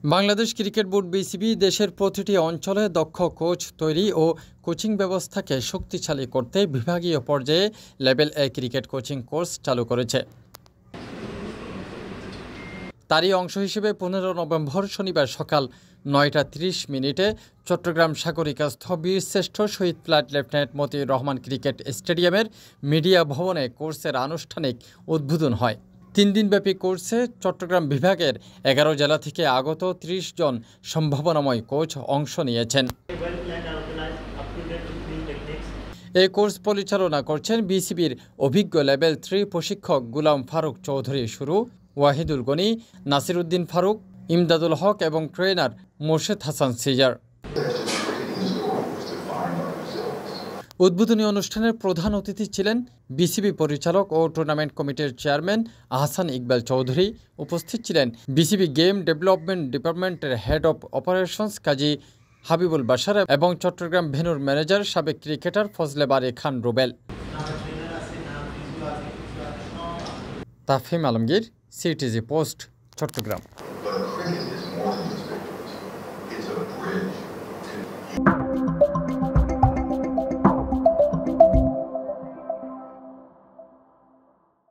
Bangladesh cricket board BCB দেশের প্রতিটি অঞ্চলে দক্ষ কোচ তৈরি ও কোচিং ব্যবস্থাকে শক্তিশালী করতে বিভাগীয় পর্যায়ে লেভেল এ ক্রিকেট কোচিং কোর্স চালু করেছে। তারই অংশ হিসেবে 15 নভেম্বর শনিবার সকাল 9টা 30 মিনিটে চট্টগ্রাম সাগরিকাস্থ বীরশ্রেষ্ঠ শহীদ flight lieutenant Motiur Rahman cricket স্টেডিয়ামের মিডিয়া ভবনে কোর্সের আনুষ্ঠানিক উদ্বোধন হয়। 3 দিনব্যাপী কোর্সে চট্টগ্রাম বিভাগের 11 জেলা থেকে আগত 30 জন সম্ভাবনাময় কোচ অংশ নিয়েছেন। এই কোর্স পরিচালনা করছেন বিসিবির অভিজ্ঞ লেভেল 3 প্রশিক্ষক গুলাম ফারুক চৌধুরী শুরু, ওয়াহিদুল গনি, নাসিরউদ্দিন ফারুক, ইমদাদুল হক এবং ট্রেনার মোর্শেদ হাসান সিজার। উদ্বোধনী অনুষ্ঠানের প্রধান অতিথি ছিলেন বিসিবি পরিচালক ও টুর্নামেন্ট কমিটির চেয়ারম্যান আহসান ইকবাল চৌধুরী। উপস্থিত ছিলেন বিসিবি গেম ডেভেলপমেন্ট ডিপার্টমেন্টের head of operations Kazi Habibul Bashar এবং চট্টগ্রাম ভেন্যুর ম্যানেজার সাবেক cricketer Fazle Bari Khan Rubel. Tafhim Alamgir, CTG post, Chittagong.